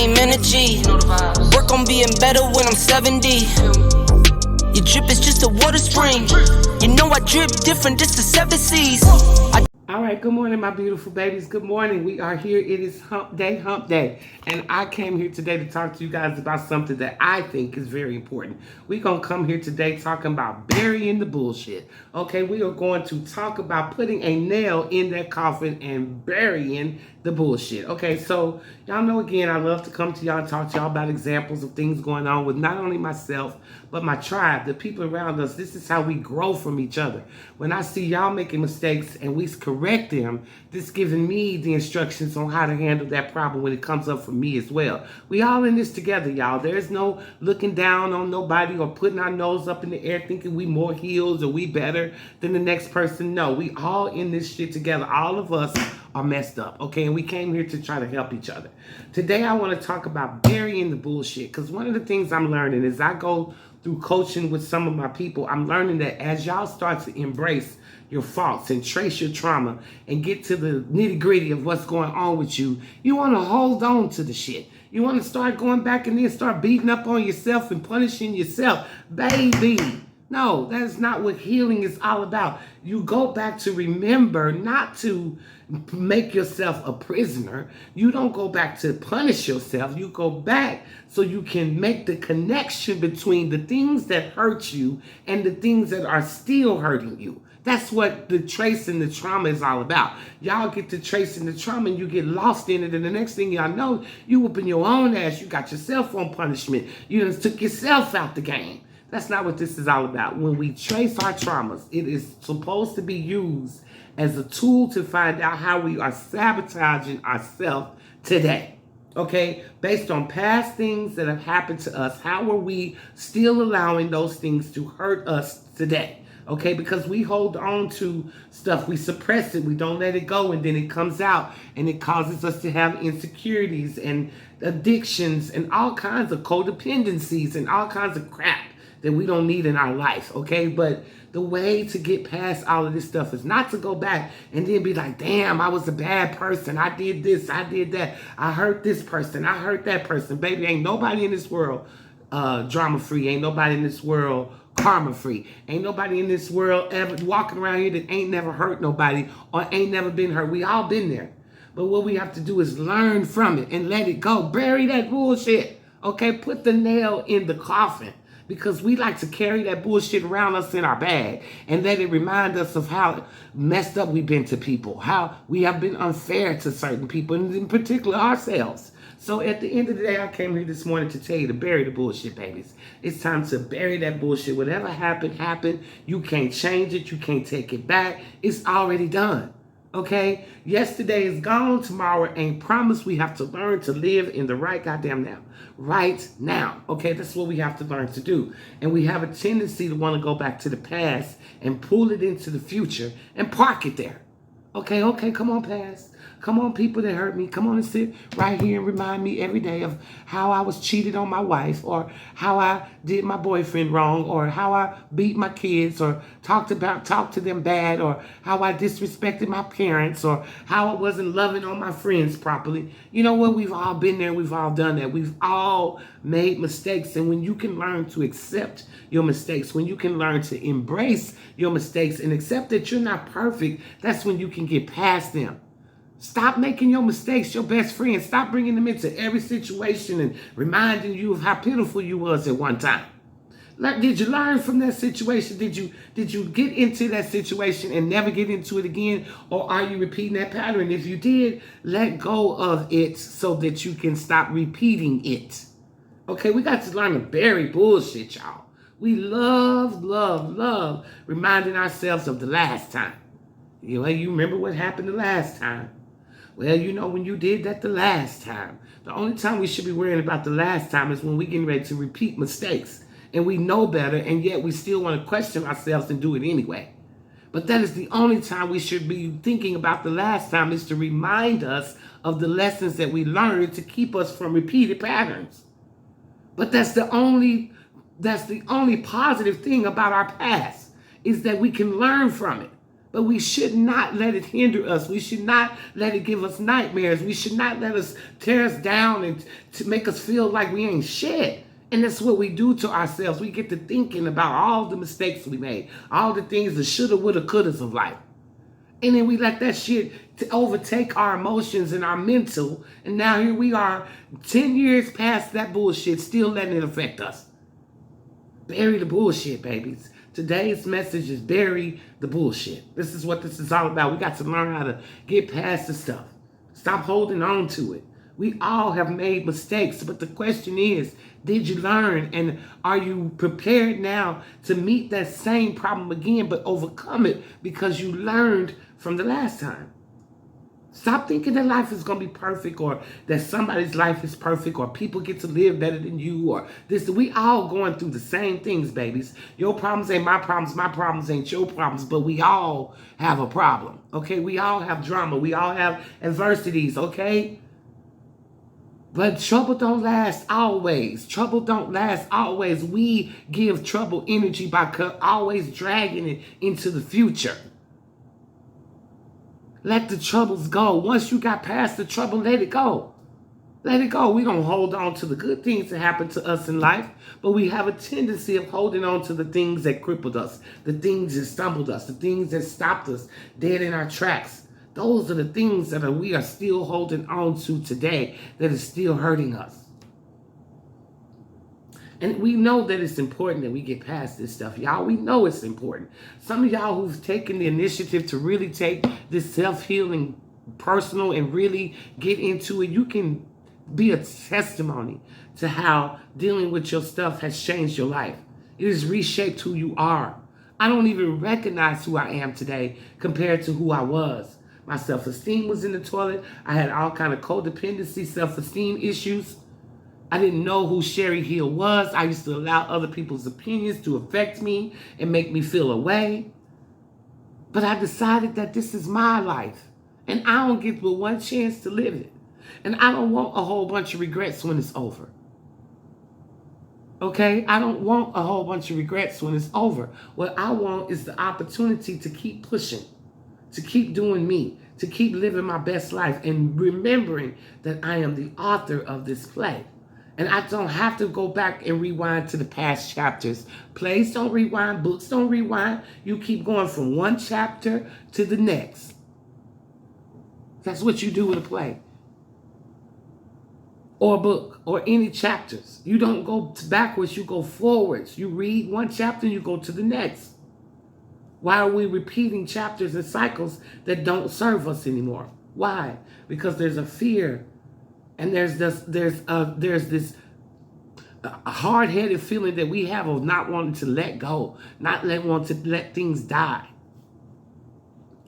same energy. Work on being better when I'm 70. Your drip is just a water spring. You know I drip different, just the 7 C's. All right, good morning, my beautiful babies. Good morning. We are here. It is hump day. And I came here today to talk to you guys about something that I think is very important. We're going to come here today talking about burying the bullshit. Okay, we are going to talk about putting a nail in that coffin and burying the bullshit. Okay, so y'all know, again, I love to come to y'all and talk to y'all about examples of things going on with not only myself, but my tribe, the people around us. This is how we grow from each other. When I see y'all making mistakes and we correct them, this giving me the instructions on how to handle that problem when it comes up for me as well. We all in this together, y'all. There's no looking down on nobody or putting our nose up in the air thinking we more healed or we better than the next person. No, we all in this shit together. All of us are messed up, okay? And we came here to try to help each other. Today, I want to talk about burying the bullshit, because one of the things I'm learning is I go through coaching with some of my people, I'm learning that as y'all start to embrace your faults and trace your trauma and get to the nitty-gritty of what's going on with you, you want to hold on to the shit. You want to start going back and then start beating up on yourself and punishing yourself. Baby, no, that is not what healing is all about. You go back to remember, not to make yourself a prisoner. You don't go back to punish yourself. You go back so you can make the connection between the things that hurt you and the things that are still hurting you. That's what the tracing the trauma is all about. Y'all get to tracing the trauma and you get lost in it, and the next thing y'all know, you whooping your own ass. You got yourself on punishment. You just took yourself out the game. That's not what this is all about. When we trace our traumas, it is supposed to be used as a tool to find out how we are sabotaging ourselves today. Okay? Based on past things that have happened to us, how are we still allowing those things to hurt us today? Okay? Because we hold on to stuff, we suppress it, we don't let it go, and then it comes out and it causes us to have insecurities and addictions and all kinds of codependencies and all kinds of crap that we don't need in our life, okay? But the way to get past all of this stuff is not to go back and then be like, damn, I was a bad person. I did this, I did that. I hurt this person, I hurt that person. Baby, ain't nobody in this world drama-free. Ain't nobody in this world karma-free. Ain't nobody in this world ever walking around here that ain't never hurt nobody or ain't never been hurt. We all been there. But what we have to do is learn from it and let it go. Bury that bullshit, okay? Put the nail in the coffin. Because we like to carry that bullshit around us in our bag and let it remind us of how messed up we've been to people, how we have been unfair to certain people, and in particular ourselves. So at the end of the day, I came here this morning to tell you to bury the bullshit, babies. It's time to bury that bullshit. Whatever happened, happened. You can't change it. You can't take it back. It's already done. Okay? Yesterday is gone. Tomorrow ain't promised. We have to learn to live in the right goddamn now. Right now. Okay? That's what we have to learn to do. And we have a tendency to want to go back to the past and pull it into the future and park it there. Okay, come on, past. Come on, people that hurt me. Come on and sit right here and remind me every day of how I was cheated on my wife, or how I did my boyfriend wrong, or how I beat my kids, or talked to them bad, or how I disrespected my parents, or how I wasn't loving on my friends properly. You know what? We've all been there. We've all done that. We've all made mistakes. And when you can learn to accept your mistakes, when you can learn to embrace your mistakes and accept that you're not perfect, that's when you can get past them. Stop making your mistakes your best friend. Stop bringing them into every situation and reminding you of how pitiful you was at one time. Did you learn from that situation? Did you get into that situation and never get into it again? Or are you repeating that pattern? If you did, let go of it so that you can stop repeating it. Okay, we got to learn to bury bullshit, y'all. We love reminding ourselves of the last time. You remember what happened the last time. Well, when you did that the last time. The only time we should be worrying about the last time is when we're getting ready to repeat mistakes. And we know better, and yet we still want to question ourselves and do it anyway. But that is the only time we should be thinking about the last time, is to remind us of the lessons that we learned to keep us from repeated patterns. But that's the only positive thing about our past, is that we can learn from it. But we should not let it hinder us. We should not let it give us nightmares. We should not let us tear us down and to make us feel like we ain't shit. And that's what we do to ourselves. We get to thinking about all the mistakes we made, all the things, the shoulda, woulda, couldas of life. And then we let that shit overtake our emotions and our mental. And now here we are, 10 years past that bullshit, still letting it affect us. Bury the bullshit, babies. Today's message is bury the bullshit. This is what this is all about. We got to learn how to get past the stuff. Stop holding on to it. We all have made mistakes, but the question is, did you learn? And are you prepared now to meet that same problem again, but overcome it because you learned from the last time? Stop thinking that life is going to be perfect, or that somebody's life is perfect, or people get to live better than you, or this. We all going through the same things, babies. Your problems ain't my problems ain't your problems, but we all have a problem, okay? We all have drama. We all have adversities, okay? But trouble don't last always. Trouble don't last always. We give trouble energy by always dragging it into the future. Let the troubles go. Once you got past the trouble, let it go. Let it go. We don't hold on to the good things that happen to us in life, but we have a tendency of holding on to the things that crippled us, the things that stumbled us, the things that stopped us dead in our tracks. Those are the things that we are still holding on to today that is still hurting us. And we know that it's important that we get past this stuff, y'all. We know it's important. Some of y'all who've taken the initiative to really take this self-healing personal and really get into it, you can be a testimony to how dealing with your stuff has changed your life. It has reshaped who you are. I don't even recognize who I am today compared to who I was. My self-esteem was in the toilet. I had all kind of codependency, self-esteem issues. I didn't know who Sherri Hill was. I used to allow other people's opinions to affect me and make me feel away. But I decided that this is my life, and I don't get but one chance to live it. And I don't want a whole bunch of regrets when it's over. Okay? I don't want a whole bunch of regrets when it's over. What I want is the opportunity to keep pushing, to keep doing me, to keep living my best life, and remembering that I am the author of this play. And I don't have to go back and rewind to the past chapters. Plays don't rewind. Books don't rewind. You keep going from one chapter to the next. That's what you do with a play. Or a book. Or any chapters. You don't go backwards. You go forwards. You read one chapter and you go to the next. Why are we repeating chapters and cycles that don't serve us anymore? Why? Because there's a fear. And there's this hard-headed feeling that we have of not wanting to let go, wanting to let things die.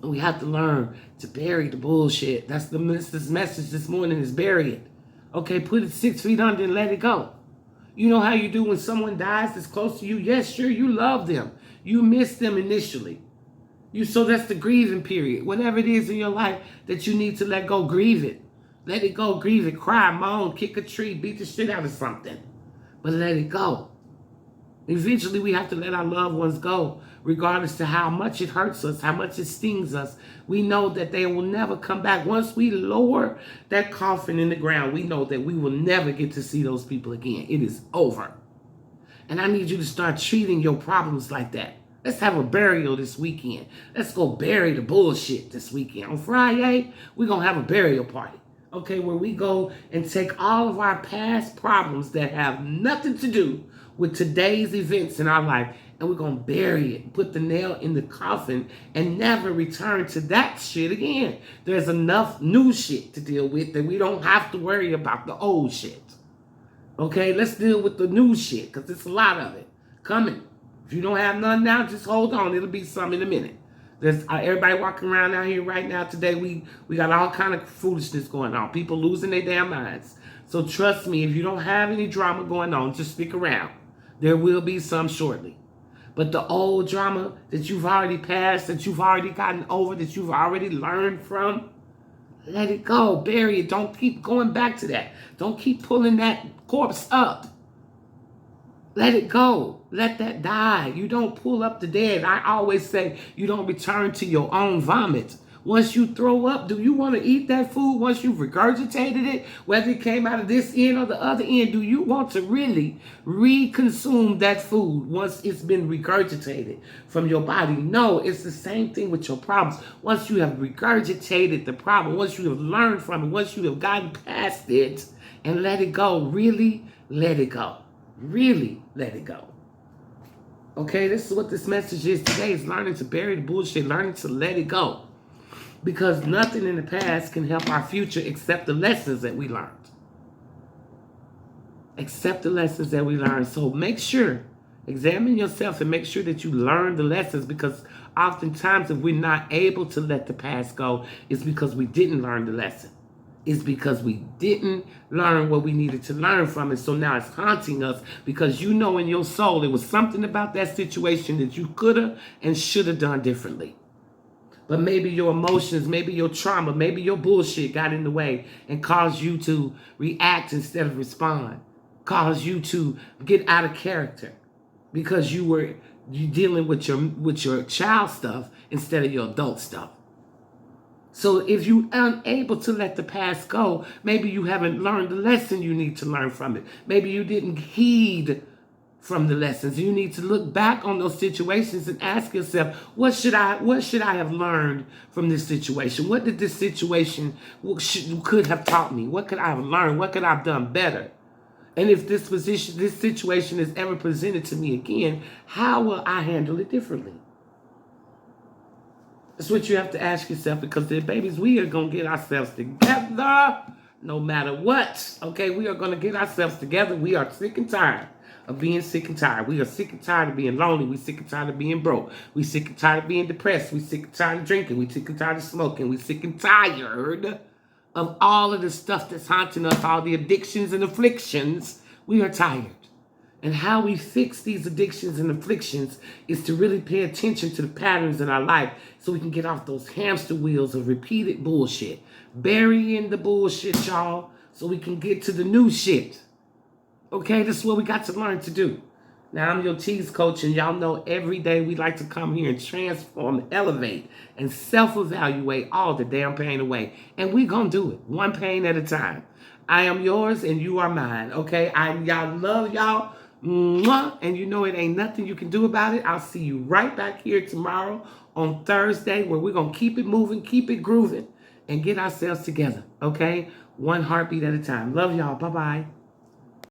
And we have to learn to bury the bullshit. That's the message this morning, is bury it. Okay, put it 6 feet under and let it go. You know how you do when someone dies that's close to you? Yes, sure, you love them. You miss them initially. So that's the grieving period. Whatever it is in your life that you need to let go, grieve it. Let it go, grieve it, cry, moan, kick a tree, beat the shit out of something. But let it go. Eventually, we have to let our loved ones go, regardless to how much it hurts us, how much it stings us. We know that they will never come back. Once we lower that coffin in the ground, we know that we will never get to see those people again. It is over. And I need you to start treating your problems like that. Let's have a burial this weekend. Let's go bury the bullshit this weekend. On Friday, we're going to have a burial party. Okay, where we go and take all of our past problems that have nothing to do with today's events in our life, and we're going to bury it, put the nail in the coffin, and never return to that shit again. There's enough new shit to deal with that we don't have to worry about the old shit. Okay, let's deal with the new shit, because it's a lot of it coming. If you don't have none now, just hold on. It'll be some in a minute. There's everybody walking around out here right now today. We got all kind of foolishness going on. People losing their damn minds. So trust me, if you don't have any drama going on, just stick around. There will be some shortly. But the old drama that you've already passed, that you've already gotten over, that you've already learned from, let it go. Bury it. Don't keep going back to that. Don't keep pulling that corpse up. Let it go. Let that die. You don't pull up the dead. I always say you don't return to your own vomit. Once you throw up, do you want to eat that food? Once you've regurgitated it, whether it came out of this end or the other end, do you want to really reconsume that food once it's been regurgitated from your body? No, it's the same thing with your problems. Once you have regurgitated the problem, once you have learned from it, once you have gotten past it and let it go, really let it go. Really let it go. Okay, this is what this message is today, is learning to bury the bullshit, learning to let it go. Because nothing in the past can help our future except the lessons that we learned. Except the lessons that we learned. So make sure, examine yourself and make sure that you learn the lessons, because oftentimes if we're not able to let the past go, it's because we didn't learn the lesson. It's because we didn't learn what we needed to learn from it. So now it's haunting us because you know in your soul there was something about that situation that you could have and should have done differently. But maybe your emotions, maybe your trauma, maybe your bullshit got in the way and caused you to react instead of respond. Caused you to get out of character because you dealing with your child stuff instead of your adult stuff. So if you're unable to let the past go, maybe you haven't learned the lesson you need to learn from it. Maybe you didn't heed from the lessons. You need to look back on those situations and ask yourself, what should I have learned from this situation? What did this situation could have taught me? What could I have learned? What could I have done better? And if this situation is ever presented to me again, how will I handle it differently? That's what you have to ask yourself, because babies, we are going to get ourselves together no matter what. Okay, we are going to get ourselves together. We are sick and tired of being sick and tired. We are sick and tired of being lonely. We sick and tired of being broke. We sick and tired of being depressed. We sick and tired of drinking. We sick and tired of smoking. We sick and tired of all of the stuff that's haunting us, all the addictions and afflictions. We are tired. And how we fix these addictions and afflictions is to really pay attention to the patterns in our life so we can get off those hamster wheels of repeated bullshit. Burying the bullshit, y'all, so we can get to the new shit. Okay, this is what we got to learn to do. Now, I'm your Tease Coach, and y'all know every day we like to come here and transform, elevate, and self-evaluate all the damn pain away. And we gonna do it, one pain at a time. I am yours, and you are mine, okay? Y'all love y'all. Mwah. And you know it ain't nothing you can do about it. I'll see you right back here tomorrow on Thursday, where we're going to keep it moving, keep it grooving, and get ourselves together, okay? One heartbeat at a time. Love y'all. Bye-bye.